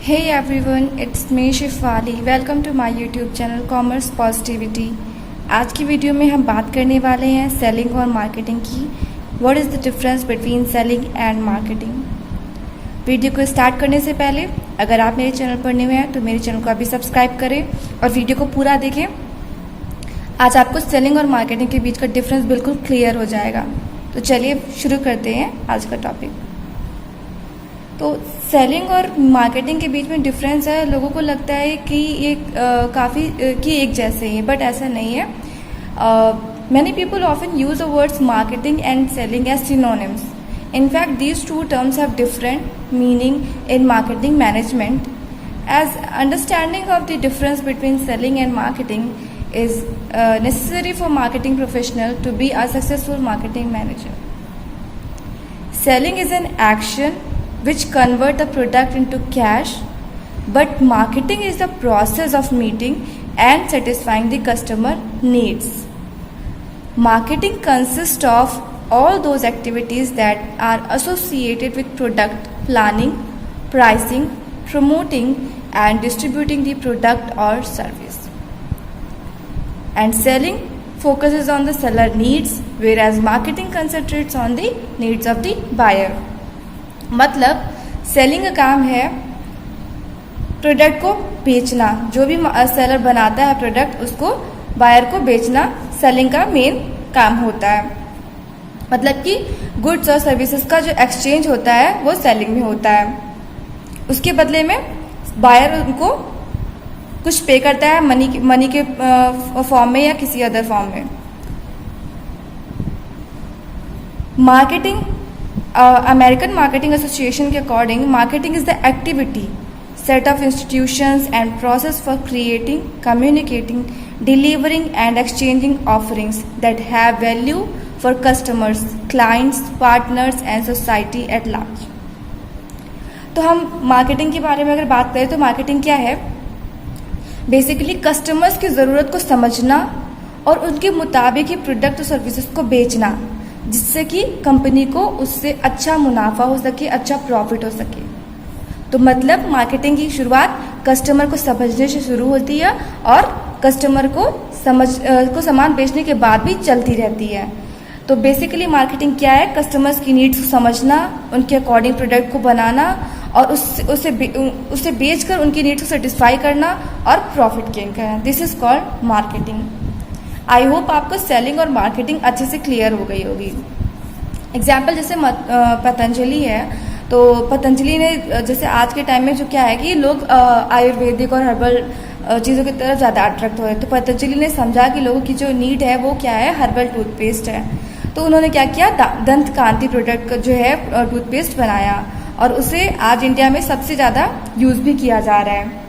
Hey everyone, it's me Shifali. Welcome to my YouTube channel commerce positivity. आज की video में हम बात करने वाले हैं सेलिंग और मार्केटिंग की. What is the difference between selling and marketing. Video को स्टार्ट करने से पहले अगर आप मेरे चैनल पर न्यू हैं तो मेरे चैनल को अभी सब्सक्राइब करें और वीडियो को पूरा देखें. आज आपको सेलिंग और मार्केटिंग के बीच का डिफरेंस बिल्कुल क्लियर हो जाएगा. तो चलिए शुरू करते हैं आज का टॉपिक. तो सेलिंग और मार्केटिंग के बीच में डिफरेंस है. लोगों को लगता है कि ये काफ़ी कि एक जैसे ही, बट ऐसा नहीं है. Many people often use the words marketing and selling as synonyms. In fact, these two terms have different meaning in marketing management. As understanding of the difference between selling and marketing is necessary for marketing professional to be a successful marketing manager. Selling is an action which convert the product into cash, but marketing is the process of meeting and satisfying the customer needs. Marketing consists of all those activities that are associated with product planning, pricing, promoting and distributing the product or service. And selling focuses on the seller needs, whereas marketing concentrates on the needs of the buyer. मतलब selling का काम है product को बेचना. जो भी seller बनाता है प्रोडक्ट उसको बायर को बेचना सेलिंग का मेन काम होता है. मतलब कि गुड्स और सर्विसेज का जो एक्सचेंज होता है वो सेलिंग में होता है. उसके बदले में बायर उनको कुछ पे करता है मनी के फॉर्म में या किसी अदर फॉर्म में. मार्केटिंग अमेरिकन मार्केटिंग एसोसिएशन के according marketing is the activity set of institutions and process for creating, communicating, delivering and exchanging offerings that have value for customers, clients, partners and society at large. तो हम marketing के बारे में अगर बात करें तो मार्केटिंग क्या है? बेसिकली कस्टमर्स की ज़रूरत को समझना और उनके मुताबिक ही प्रोडक्ट और सर्विसेज को बेचना, जिससे कि कंपनी को उससे अच्छा मुनाफा हो सके, अच्छा प्रॉफिट हो सके. तो मतलब मार्केटिंग की शुरुआत कस्टमर को समझने से शुरू होती है और कस्टमर को सामान बेचने के बाद भी चलती रहती है. तो बेसिकली मार्केटिंग क्या है? कस्टमर्स की नीड्स को समझना, उनके अकॉर्डिंग प्रोडक्ट को बनाना और उससे बेचकर उनकी नीड्स को सेटिस्फाई करना और प्रॉफिट गेन करना. This is called marketing. I hope आपको सेलिंग और मार्केटिंग अच्छे से क्लियर हो गई होगी. एग्जाम्पल जैसे पतंजलि है, तो पतंजलि ने जैसे आज के टाइम में जो क्या है कि लोग आयुर्वेदिक और हर्बल चीज़ों की तरफ ज़्यादा अट्रैक्ट हो रहे हैं. तो पतंजलि ने समझा कि लोगों की जो नीड है वो क्या है, हर्बल टूथपेस्ट है. तो उन्होंने क्या किया, दंत कांति प्रोडक्ट जो है टूथपेस्ट बनाया और उसे आज इंडिया में सबसे ज़्यादा यूज़ भी किया जा रहा है.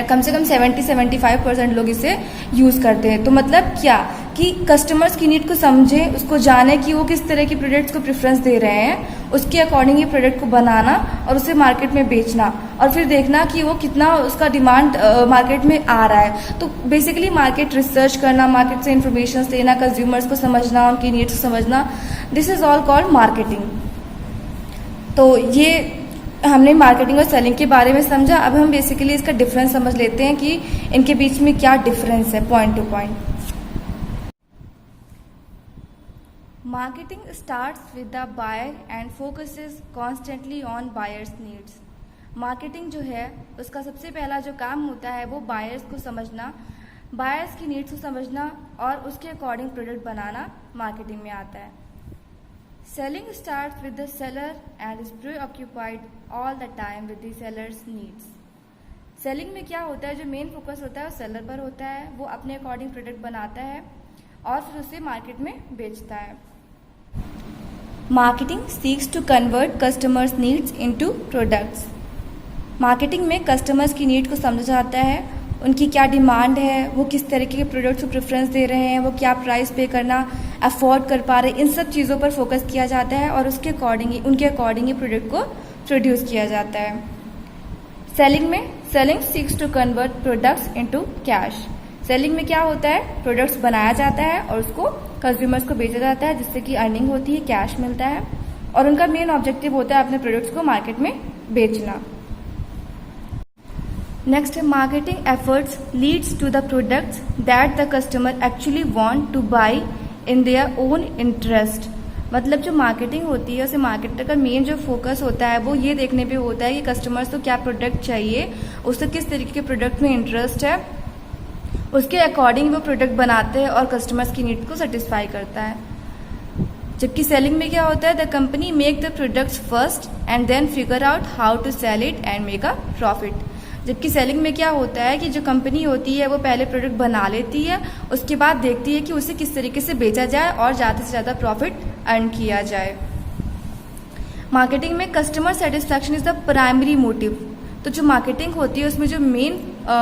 कम से कम 70-75% लोग इसे यूज़ करते हैं. तो मतलब क्या कि कस्टमर्स की नीड को समझें, उसको जाने कि वो किस तरह की प्रोडक्ट्स को प्रेफरेंस दे रहे हैं, उसके अकॉर्डिंग ये प्रोडक्ट को बनाना और उसे मार्केट में बेचना और फिर देखना कि वो कितना उसका डिमांड मार्केट में आ रहा है. तो बेसिकली मार्केट रिसर्च करना, मार्केट से इंफॉर्मेशन लेना, कंज्यूमर्स को समझना, उनकी नीड्स को समझना, this is all called marketing. तो ये हमने मार्केटिंग और सेलिंग के बारे में समझा. अब हम बेसिकली इसका डिफरेंस समझ लेते हैं कि इनके बीच में क्या डिफरेंस है point to point. Marketing starts with the buyer and focuses constantly on buyers needs. Marketing जो है उसका सबसे पहला जो काम होता है वो बायर्स को समझना, बायर्स की नीड्स को समझना और उसके अकॉर्डिंग प्रोडक्ट बनाना मार्केटिंग में आता है. Selling starts with the seller and is preoccupied all the time with the seller's needs. Selling में क्या होता है, जो मेन फोकस होता है वो सेलर पर होता है. वो अपने अकॉर्डिंग प्रोडक्ट बनाता है और फिर उसे मार्केट में बेचता है. Marketing seeks to convert customers needs into products. Marketing में कस्टमर्स की नीड को समझा जाता है, उनकी क्या डिमांड है, वो किस तरीके के प्रोडक्ट्स को प्रेफरेंस दे रहे हैं, वो क्या प्राइस पे करना अफोर्ड कर पा रहे हैं, इन सब चीज़ों पर फोकस किया जाता है और उसके अकॉर्डिंग उनके अकॉर्डिंग ही प्रोडक्ट को प्रोड्यूस किया जाता है. Selling seeks to convert products into cash. Selling में क्या होता है, प्रोडक्ट्स बनाया जाता है और उसको कंज्यूमर्स को बेचा जाता है, जिससे कि अर्निंग होती है, कैश मिलता है और उनका मेन ऑब्जेक्टिव होता है अपने प्रोडक्ट्स को मार्केट में बेचना. नेक्स्ट है marketing efforts leads to the products that the customer actually want to buy in their own interest. मतलब जो मार्केटिंग होती है उसे मार्केटर का मेन जो फोकस होता है वो ये देखने पे होता है कि कस्टमर्स को क्या प्रोडक्ट चाहिए, उससे किस तरीके के प्रोडक्ट में इंटरेस्ट है, उसके अकॉर्डिंग वो प्रोडक्ट बनाते हैं और कस्टमर्स की नीड को सेटिस्फाई करता है। जबकि सेलिंग में क्या होता है, the company make the products first and then figure out how to sell it and make a profit. जबकि सेलिंग में क्या होता है कि जो कंपनी होती है वो पहले प्रोडक्ट बना लेती है, उसके बाद देखती है कि उसे किस तरीके से बेचा जाए और ज़्यादा से ज़्यादा प्रॉफिट अर्न किया जाए। मार्केटिंग में customer satisfaction is the primary motive. तो जो मार्केटिंग होती है उसमें जो मेन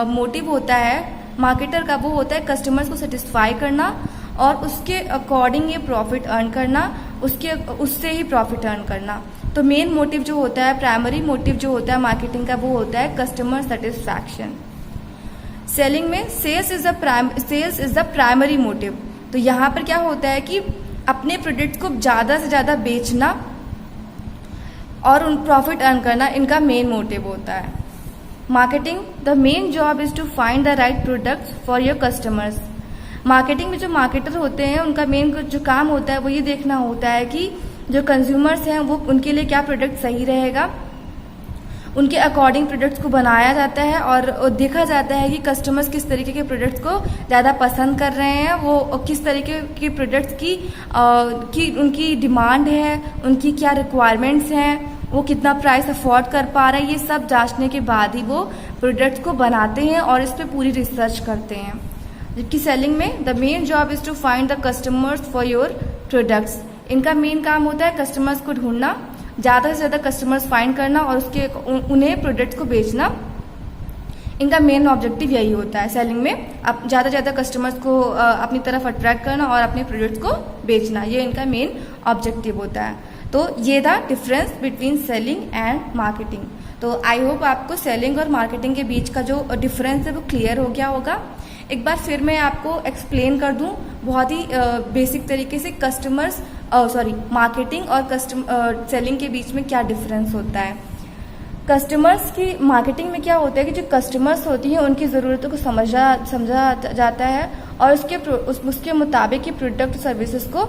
मोटिव होता है मार्केटर का वो होता है कस्टमर्स को सेटिस्फाई करना और उसके अकॉर्डिंग ये प्रॉफिट अर्न करना, उससे ही प्रॉफिट अर्न करना। तो मेन मोटिव जो होता है, प्राइमरी मोटिव जो होता है मार्केटिंग का वो होता है कस्टमर सेटिस्फैक्शन। सेलिंग में sales is the primary motive. तो यहाँ पर क्या होता है कि अपने प्रोडक्ट को ज़्यादा से ज़्यादा बेचना और उन प्रॉफिट अर्न करना इनका मेन मोटिव होता है। Marketing the main job is to find the right products for your customers. Marketing में जो मार्केटर होते हैं उनका मेन जो काम होता है वो ये देखना होता है कि जो कंज्यूमर्स हैं वो उनके लिए क्या प्रोडक्ट सही रहेगा, उनके अकॉर्डिंग प्रोडक्ट्स को बनाया जाता है और देखा जाता है कि कस्टमर्स किस तरीके के प्रोडक्ट्स को ज़्यादा पसंद कर रहे हैं, वो किस तरीके के प्रोडक्ट्स की उनकी डिमांड है, उनकी क्या रिक्वायरमेंट्स हैं, वो कितना प्राइस अफोर्ड कर पा रहे हैं। ये सब जांचने के बाद ही वो प्रोडक्ट्स को बनाते हैं और इस पर पूरी रिसर्च करते हैं। जबकि सेलिंग में the main job is to find the customers for your products. इनका मेन काम होता है कस्टमर्स को ढूंढना, ज़्यादा से ज़्यादा कस्टमर्स फाइंड करना और उन्हें प्रोडक्ट्स को बेचना। इनका मेन ऑब्जेक्टिव यही होता है सेलिंग में, ज़्यादा से ज़्यादा कस्टमर्स को अपनी तरफ अट्रैक्ट करना और अपने प्रोडक्ट्स को बेचना, ये इनका मेन ऑब्जेक्टिव होता है। तो ये था difference between selling and marketing. तो आई होप आपको सेलिंग और मार्केटिंग के बीच का जो डिफरेंस है वो क्लियर हो गया होगा। एक बार फिर मैं आपको एक्सप्लेन कर दूं बहुत ही बेसिक तरीके से मार्केटिंग और सेलिंग के बीच में क्या डिफरेंस होता है। कस्टमर्स की मार्केटिंग में क्या होता है कि जो कस्टमर्स होती हैं उनकी ज़रूरतों को समझा जाता है और उसके मुताबिक ही प्रोडक्ट सर्विसेज को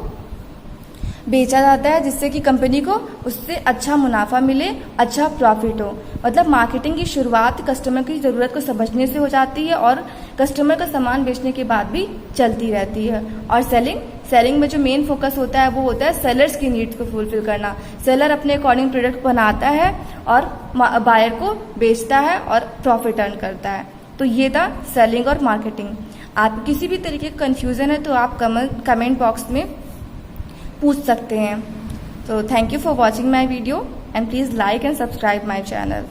बेचा जाता है, जिससे कि कंपनी को उससे अच्छा मुनाफा मिले, अच्छा प्रॉफिट हो। मतलब मार्केटिंग की शुरुआत कस्टमर की ज़रूरत को समझने से हो जाती है और कस्टमर का सामान बेचने के बाद भी चलती रहती है। और सेलिंग में जो मेन फोकस होता है वो होता है सेलर्स की नीड्स को फुलफिल करना। सेलर अपने अकॉर्डिंग प्रोडक्ट बनाता है और बायर को बेचता है और प्रॉफिट अर्न करता है। तो ये था सेलिंग और मार्केटिंग। आप किसी भी तरीके का कन्फ्यूज़न है तो आप कमेंट बॉक्स में पूछ सकते हैं। तो thank you for watching my video and please like and subscribe my channel.